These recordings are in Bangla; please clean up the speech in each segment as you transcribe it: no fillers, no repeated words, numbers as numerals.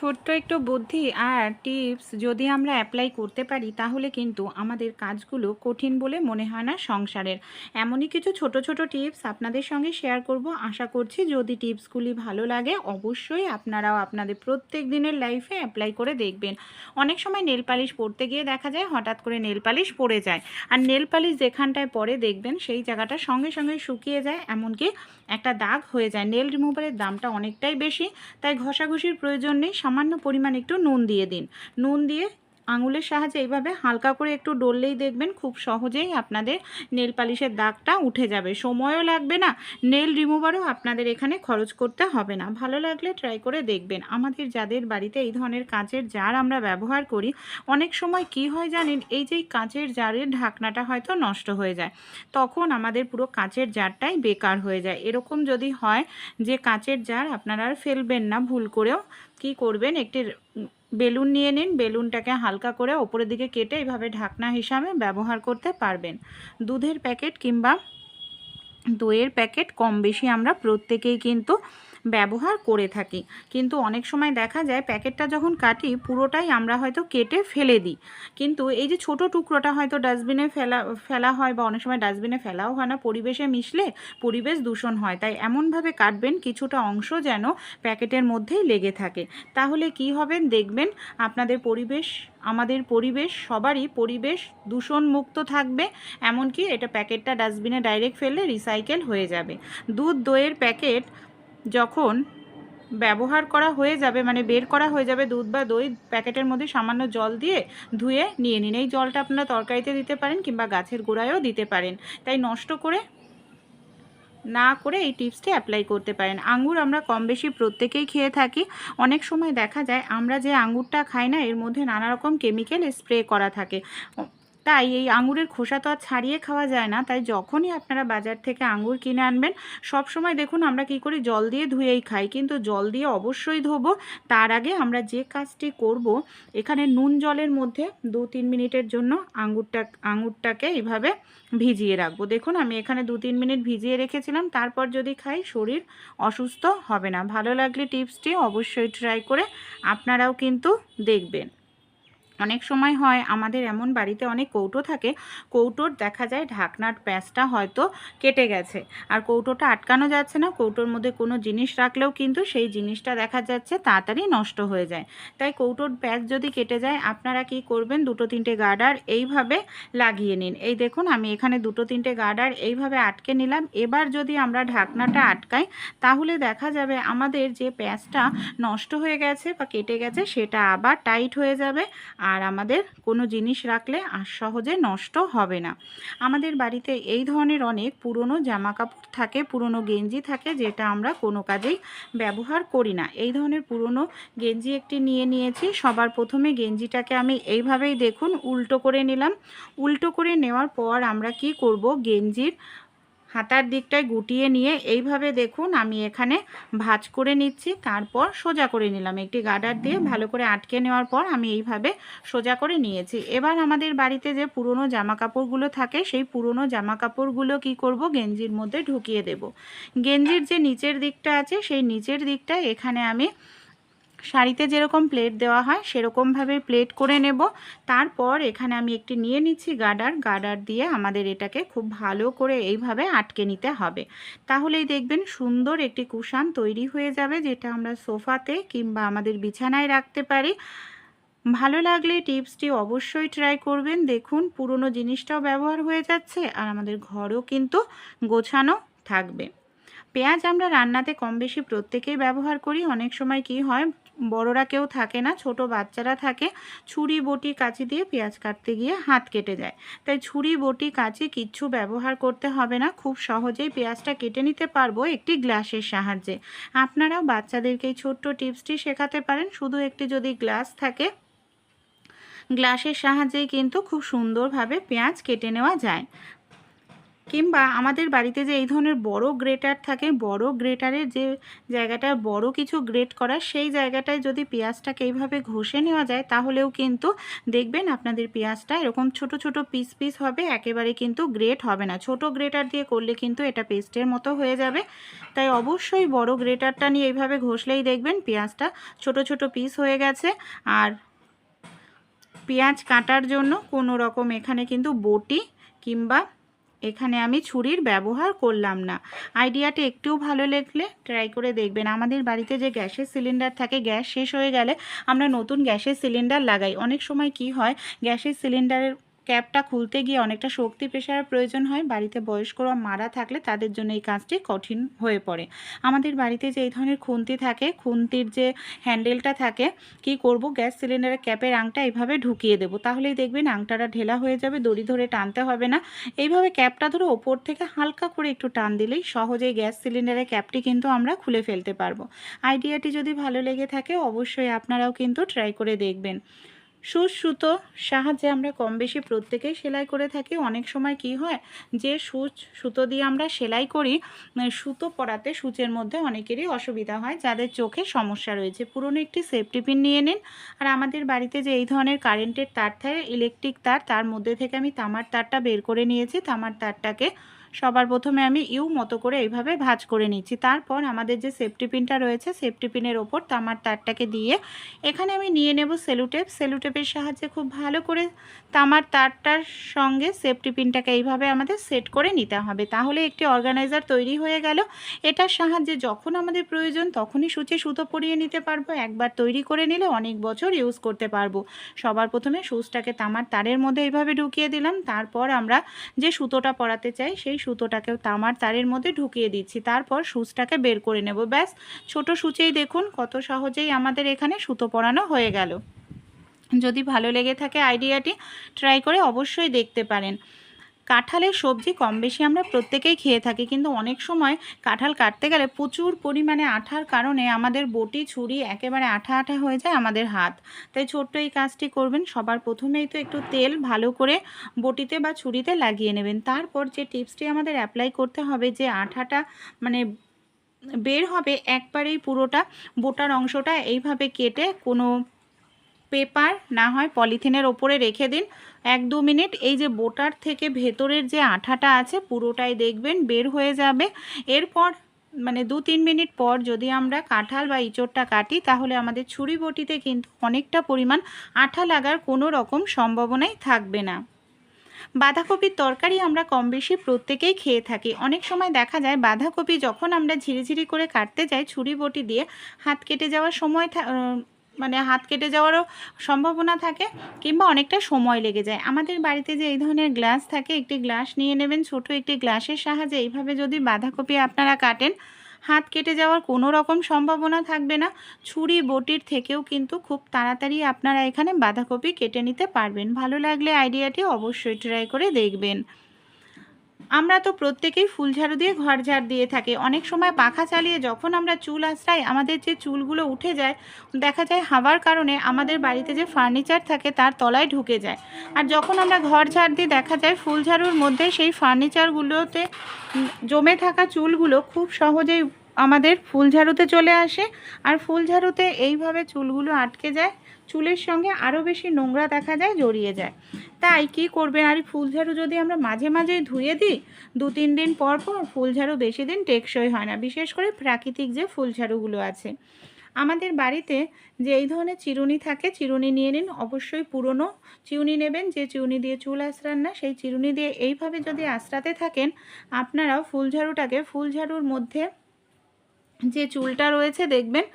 ছোট্ট একটু বুদ্ধি আর টিপস যদি আমরা অ্যাপ্লাই করতে পারি তাহলে কিন্তু আমাদের কাজগুলো কঠিন বলে মনে হয় না সংসারের। এমনই কিছু ছোট ছোট টিপস আপনাদের সঙ্গে শেয়ার করব। আশা করছি যদি টিপসগুলি ভালো লাগে অবশ্যই আপনারাও আপনাদের প্রত্যেক দিনের লাইফে অ্যাপ্লাই করে দেখবেন। অনেক সময় নেল পালিশ পরতে গিয়ে দেখা যায় হঠাৎ করে নেল পালিশ পড়ে যায়, আর নেল পালিশ যেখানটায় পরে দেখবেন সেই জায়গাটা সঙ্গে সঙ্গে শুকিয়ে যায়, এমনকি একটা দাগ হয়ে যায়। নেল রিমুভারের দামটা অনেকটাই বেশি, তাই ঘষাঘষির প্রয়োজন নেই। সামান্য পরিমাণ একটু নুন দিয়ে দিন। নুন দিয়ে আঙুলের সাহায্যে এইভাবে হালকা করে একটু ডললেই দেখবেন খুব সহজেই আপনাদের নেল পালিশের দাগটা উঠে যাবে। সময়ও লাগবে না, নেল রিমুভারও আপনাদের এখানে খরচ করতে হবে না। ভালো লাগলে ট্রাই করে দেখবেন। আমাদের যাদের বাড়িতে এই ধরনের কাঁচের জার আমরা ব্যবহার করি, অনেক সময় কি হয় জানেন, এই যে কাঁচের জারের ঢাকনাটা হয়তো নষ্ট হয়ে যায়, তখন আমাদের পুরো কাঁচের জারটাই বেকার হয়ে যায়। এরকম যদি হয় যে কাঁচের জার আপনারা আর ফেলবেন না ভুল করেও, কি করবেন, একটি বেলুন নিয়ে নিন। বেলুনটাকে হালকা করে ওপরের দিকে কেটে এইভাবে ঢাকনা হিসাবে ব্যবহার করতে পারবেন। দুধের প্যাকেট কিংবা দইয়ের প্যাকেট কম বেশি আমরা প্রত্যেকেই কিন্তু ব্যবহার করে থাকি, কিন্তু অনেক সময় দেখা যায় প্যাকেটটা যখন কাটি পুরোটাই আমরা হয়তো কেটে ফেলে দিই, কিন্তু এই যে ছোট টুকরোটা হয়তো ডাস্টবিনে ফেলা হয়, বা অনেক সময় ডাস্টবিনে ফেলাও হয় না, পরিবেশে মিশলে পরিবেশ দূষণ হয়। তাই এমনভাবে কাটবেন কিছুটা অংশ যেন প্যাকেটের মধ্যেই লেগে থাকে। তাহলে কি হবে দেখবেন, আপনাদের পরিবেশ, আমাদের পরিবেশ, সবারই পরিবেশ দূষণ মুক্ত থাকবে। এমনকি এটা প্যাকেটটা ডাস্টবিনে ডাইরেক্ট ফেললে রিসাইকেল হয়ে যাবে। দুধ দইয়ের প্যাকেট যখন ব্যবহার করা হয়ে যাবে, মানে বের করা হয়ে যাবে, দুধ বা দই প্যাকেটের মধ্যে সামান্য জল দিয়ে ধুয়ে নিয়ে নিন। এই জলটা আপনারা তরকারিতে দিতে পারেন কিংবা গাছের গোড়ায়ও দিতে পারেন, তাই নষ্ট করে না করে এই টিপসটি অ্যাপ্লাই করতে পারেন। আঙ্গুর আমরা কম বেশি প্রত্যেকেই খেয়ে থাকি। অনেক সময় দেখা যায় আমরা যে আঙ্গুরটা খাই না, এর মধ্যে নানা রকম কেমিক্যাল স্প্রে করা থাকে, তাই এই আঙুরের খোসা তো আর ছাড়িয়ে খাওয়া যায় না। তাই যখনই আপনারা বাজার থেকে আঙুর কিনে আনবেন, সব সময় দেখুন আমরা কি করি, জল দিয়ে ধুয়েই খাই, কিন্তু জল দিয়ে অবশ্যই ধোবো। তার আগে আমরা যে কাজটি করব, এখানে নুন জলের মধ্যে 2-3 মিনিটের জন্য আঙুরটাকে এইভাবে ভিজিয়ে রাখবো। দেখুন আমি এখানে 2-3 মিনিট ভিজিয়ে রেখেছিলাম, তারপর যদি খাই শরীর অসুস্থ হবে না। ভালো লাগলে টিপসটি অবশ্যই ট্রাই করে আপনারাও কিন্তু দেখবেন। অনেক সময় হয় আমাদের এমন বাড়িতে অনেক কৌটো থাকে, কৌটোর দেখা যায় ঢাকনার প্যাঁচটা হয়তো কেটে গেছে, আর কৌটোটা আটকানো যাচ্ছে না। কৌটোর মধ্যে কোনো জিনিস রাখলেও কিন্তু সেই জিনিসটা দেখা যাচ্ছে তাড়াতাড়ি নষ্ট হয়ে যায়। তাই কৌটোর প্যাঁচ যদি কেটে যায় আপনারা কি করবেন, 2-3টে গার্ডার এইভাবে লাগিয়ে নিন। এই দেখুন আমি এখানে 2-3টে গার্ডার এইভাবে আটকে নিলাম। এবার যদি আমরা ঢাকনাটা আটকাই তাহলে দেখা যাবে আমাদের যে প্যাঁচটা নষ্ট হয়ে গেছে বা কেটে গেছে সেটা আবার টাইট হয়ে যাবে, আর আমাদের কোনো জিনিস রাখলে আর সহজে নষ্ট হবে না। আমাদের বাড়িতে এই ধরনের অনেক পুরনো জামা কাপড় থাকে, পুরনো গেঞ্জি থাকে, যেটা আমরা কোনো কাজেই ব্যবহার করি না। এই ধরনের পুরনো গেঞ্জি একটি নিয়ে নিয়েছি। সবার প্রথমে গেঞ্জিটাকে আমি এইভাবেই দেখুন উল্টো করে নিলাম। উল্টো করে নেওয়ার পর আমরা কি করব, গেঞ্জির হাতার দিকটায় গুটিয়ে নিয়ে এইভাবে দেখুন আমি এখানে ভাঁজ করে নিচ্ছি, তারপর সোজা করে নিলাম। একটি গার্ডার দিয়ে ভালো করে আটকে নেওয়ার পর আমি এইভাবে সোজা করে নিয়েছি। এবার আমাদের বাড়িতে যে পুরনো জামা কাপড়গুলো থাকে সেই পুরনো জামা কাপড়গুলো কি করব, গেঞ্জির মধ্যে ঢুকিয়ে দেব। গেঞ্জির যে নিচের দিকটা আছে সেই নিচের দিকটায় এখানে আমি শাড়িতে যেরকম প্লেট দেওয়া হয় সেরকমভাবে প্লেট করে নেব। তারপর এখানে আমি একটি নিয়ে নিচ্ছি গার্ডার দিয়ে আমাদের এটাকে খুব ভালো করে এইভাবে আটকে নিতে হবে। তাহলেই দেখবেন সুন্দর একটি কুশন তৈরি হয়ে যাবে, যেটা আমরা সোফাতে কিংবা আমাদের বিছানায় রাখতে পারি। ভালো লাগলে টিপসটি অবশ্যই ট্রাই করবেন। দেখুন পুরনো জিনিসটাও ব্যবহার হয়ে যাচ্ছে আর আমাদের ঘরও কিন্তু গোছানো থাকবে। পেঁয়াজ আমরা রান্নাতে কম বেশি প্রত্যেকেই ব্যবহার করি। অনেক সময় কি হয়, বড়রা কেউ থাকে না, ছোট বাচ্চারা থাকে, ছুরি বটি কাঁচি দিয়ে পেঁয়াজ কাটতে গিয়ে হাত কেটে যায়। তাই ছুরি বটি কাঁচি কিচ্ছু ব্যবহার করতে হবে না, খুব সহজেই পেঁয়াজটা কেটে নিতে পারবো একটি গ্লাসের সাহায্যে। আপনারাও বাচ্চাদেরকে এই ছোট্ট টিপসটি শেখাতে পারেন। শুধু একটি যদি গ্লাস থাকে, গ্লাসের সাহায্যেই কিন্তু খুব সুন্দরভাবে পেঁয়াজ কেটে নেওয়া যায়। কিংবা আমাদের বাড়িতে যে এই ধরনের বড় গ্রেটার থাকে, বড় গ্রেটারের যে জায়গাটা বড় কিছু গ্রেট করা, সেই জায়গাটায় যদি পেঁয়াজটাকে এইভাবে ঘষে নেওয়া যায় তাহলেও কিন্তু দেখবেন আপনাদের পেঁয়াজটা এরকম ছোট ছোট পিস পিস হবে, একেবারে কিন্তু গ্রেট হবে না। ছোট গ্রেটার দিয়ে করলে কিন্তু এটা পেস্টের মতো হয়ে যাবে। তাই অবশ্যই বড় গ্রেটারটা নিয়ে এইভাবে ঘষলেই দেখবেন পেঁয়াজটা ছোট ছোট পিস হয়ে গেছে। আর পেঁয়াজ কাটার জন্য কোনো রকম এখানে কিন্তু বটি কিংবা এখানে আমি ছুরির ব্যবহার করলাম না। আইডিয়াটা একটু ভালো লাগলে ট্রাই করে দেখবেন। আমাদের বাড়িতে যে গ্যাসের সিলিন্ডার থাকে, গ্যাস শেষ হয়ে গেলে আমরা নতুন গ্যাসের সিলিন্ডার লাগাই। অনেক সময় কি হয়, গ্যাসের সিলিন্ডারের ক্যাপটা খুলতে গিয়ে অনেকটা শক্তি প্রেশারের প্রয়োজন হয়। বাড়িতে বয়স্করা মারা থাকলে তাদের জন্য এই কাজটি কঠিন হয়ে পড়ে। আমাদের বাড়িতে যে এই ধরনের খুন্তি থাকে, খুন্তির যে হ্যান্ডেলটা থাকে, কি করব, গ্যাস সিলিন্ডারের ক্যাপের আংটা এইভাবে ঢুকিয়ে দেবো, তাহলেই দেখবেন আংটাটা ঢেলা হয়ে যাবে, দড়ি ধরে টানতে হবে না। এইভাবে ক্যাপটা ধরে ওপর থেকে হালকা করে একটু টান দিলেই সহজেই গ্যাস সিলিন্ডারের ক্যাপটি কিন্তু আমরা খুলে ফেলতে পারবো। আইডিয়াটি যদি ভালো লেগে থাকে অবশ্যই আপনারাও কিন্তু ট্রাই করে দেখবেন। সূচ সুতো সাহায্যে আমরা কম বেশি প্রত্যেকেই সেলাই করে থাকি। অনেক সময় কি হয়, যে সূচ সুতো দিয়ে আমরা সেলাই করি, সুতো পরাতে সূচের মধ্যে অনেকেরই অসুবিধা হয়, যাদের চোখে সমস্যা রয়েছে। পুরনো একটি সেফটি পিন নিয়ে নিন। আর আমাদের বাড়িতে যে এই ধরনের কারেন্টের তার থাকে, ইলেকট্রিক তার, তার মধ্যে থেকে আমি তামার তারটা বের করে নিয়েছি। তামার তারটাকে সবার প্রথমে আমি ইউ মতো করে এইভাবে ভাঁজ করে নিচ্ছি। তারপর আমাদের যে সেফটি পিনটা রয়েছে, সেফটি পিনের ওপর তামার তারটাকে দিয়ে এখানে আমি নিয়ে নেব সেলুটেপ। সেলুটেপের সাহায্যে খুব ভালো করে তামার তারটার সঙ্গে সেফটি পিনটাকে এইভাবে আমাদের সেট করে নিতে হবে। তাহলে একটি অর্গানাইজার তৈরি হয়ে গেল। এটার সাহায্যে যখন আমাদের প্রয়োজন তখনই সূচে সুতো পরিয়ে নিতে পারবো। একবার তৈরি করে নিলে অনেক বছর ইউজ করতে পারবো। সবার প্রথমে সুচটাকে তামার তারের মধ্যে এইভাবে ঢুকিয়ে দিলাম। তারপর আমরা যে সুতোটা পরাতে চাই সেই সুতোটাকেও তামার তারের মধ্যে ঢুকিয়ে দিচ্ছি। তারপর সুচটাকে বের করে নেব। ব্যাস, ছোট সুচেই দেখুন কত সহজেই আমাদের এখানে সুতো পরানো হয়ে গেল। যদি ভালো লেগে থাকে আইডিয়াটি ট্রাই করে অবশ্যই দেখতে পারেন। কাঁঠালের সবজি কম বেশি আমরা প্রত্যেকেই খেয়ে থাকি, কিন্তু অনেক সময় কাঁঠাল কাটতে গেলে প্রচুর পরিমাণে আঠার কারণে আমাদের বটি ছুরি একেবারে আঠা আঠা হয়ে যায় আমাদের হাত। তাই ছোট্ট এই কাজটি করবেন। সবার প্রথমেই তো একটু তেল ভালো করে বটিতে বা ছুরিতে লাগিয়ে নেবেন। তারপর যে টিপসটি আমাদের অ্যাপ্লাই করতে হবে, যে আঠাটা মানে বের হবে একবারেই পুরোটা, বোটার অংশটা এইভাবে কেটে কোনো পেপার না হয় পলিথিনের ওপরে রেখে দিন 1-2 মিনিট। এই যে বোটার থেকে ভেতরের যে আঠাটা আছে পুরোটাই দেখবেন বের হয়ে যাবে। এরপর 2-3 মিনিট পর যদি আমরা কাঁঠাল বা ইঁচড়টা কাটি, তাহলে আমাদের ছুরি বটিতে কিন্তু অনেকটা পরিমাণ আঠা লাগার কোনো রকম সম্ভাবনাই থাকবে না। বাঁধাকপির তরকারি আমরা কম বেশি প্রত্যেকেই খেয়ে থাকি। অনেক সময় দেখা যায় বাঁধাকপি যখন আমরা ঝিরিঝিরি করে কাটতে যাই ছুরি বটি দিয়ে, হাত কেটে যাওয়ার সময় হাত কেটে যাওয়ারও সম্ভাবনা থাকে, কিংবা অনেকটা সময় লেগে যায়। আমাদের বাড়িতে যে এই ধরনের গ্লাস থাকে, একটি গ্লাস নিয়ে নেবেন। ছোট একটি গ্লাসের সাহায্যে এইভাবে যদি বাঁধাকপি আপনারা কাটেন, হাত কেটে যাওয়ার কোনো রকম সম্ভাবনা থাকবে না। ছুরি বটির থেকেও কিন্তু খুব তাড়াতাড়ি আপনারা এখানে বাঁধাকপি কেটে নিতে পারবেন। ভালো লাগলে আইডিয়াটি অবশ্যই ট্রাই করে দেখবেন। আমরা তো প্রত্যেকেই ফুল ঝাড়ু দিয়ে ঘর ঝাড় দিয়ে থাকি। অনেক সময় পাখা চালিয়ে যখন আমরা চুল আঁচড়াই, আমাদের যে চুলগুলো উঠে যায়, দেখা যায় হাওয়ার কারণে আমাদের বাড়িতে যে ফার্নিচার থাকে তার তলায় ঢুকে যায়। আর যখন আমরা ঘর ঝাড় দিই দেখা যায় ফুল ঝাড়ুর মধ্যে সেই ফার্নিচারগুলোতে জমে থাকা চুলগুলো খুব সহজেই আমাদের ফুল ঝাড়ুতে চলে আসে। আর ফুল ঝাড়ুতে এইভাবে চুলগুলো আটকে যায়, চুলের সঙ্গে আরও বেশি নোংরা দেখা যায়, জড়িয়ে যায়। তাই কি করবেন, আর ফুল ঝাড়ু যদি আমরা মাঝে মাঝেই ধুয়ে দিই, 2-3 দিন পর পর ফুল ঝাড়ু বেশি দিন টেকসই হয় না, বিশেষ করে প্রাকৃতিক যে ফুল ঝাড়ুগুলো আছে। আমাদের বাড়িতে যে এই ধরনের চিরুনি থাকে, চিরুনি নিয়ে নিন। অবশ্যই পুরনো চিরুনি নেবেন, যে চিরুনি দিয়ে চুল আঁচড়ান না, সেই চিরুনি দিয়ে এইভাবে যদি আঁচড়াতে থাকেন আপনারাও ফুল ঝাড়ুটাকে, ফুল ঝাড়ুর মধ্যে যে চুলটা রয়েছে দেখবেন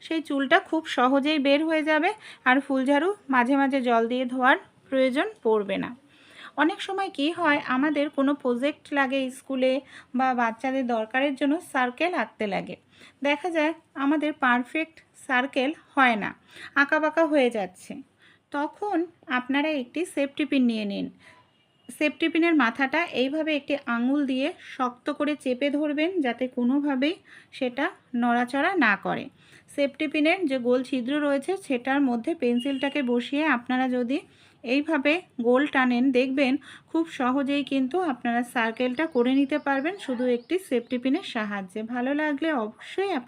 সেই চুলটা খুব সহজেই বের হয়ে যাবে। আর ফুল ঝাড়ু মাঝে মাঝে জল দিয়ে ধোয়ার প্রয়োজন পড়বে না। অনেক সময় কি হয়, আমাদের কোনো প্রজেক্ট লাগে স্কুলে বা বাচ্চাদের দরকারের জন্য সার্কেল আঁকতে লাগে। দেখা যায় আমাদের পারফেক্ট সার্কেল হয় না, আঁকাবাঁকা হয়ে যাচ্ছে। তখন আপনারা একটি সেফটি পিন নিয়ে নিন। সেফটি পিনের মাথাটা এইভাবে একটি আঙুল দিয়ে শক্ত করে চেপে ধরবেন, যাতে কোনোভাবেই সেটা নড়াচড়া না করে। সেফটি পিনের যে গোল ছিদ্র রয়েছে সেটার মধ্যে পেন্সিলটাকে বসিয়ে আপনারা যদি এইভাবে গোল টানেন, দেখবেন খুব সহজেই কিন্তু আপনারা সার্কেলটা করে নিতে পারবেন শুধু একটি সেফটি পিনের সাহায্যে। ভালো লাগলে অবশ্যই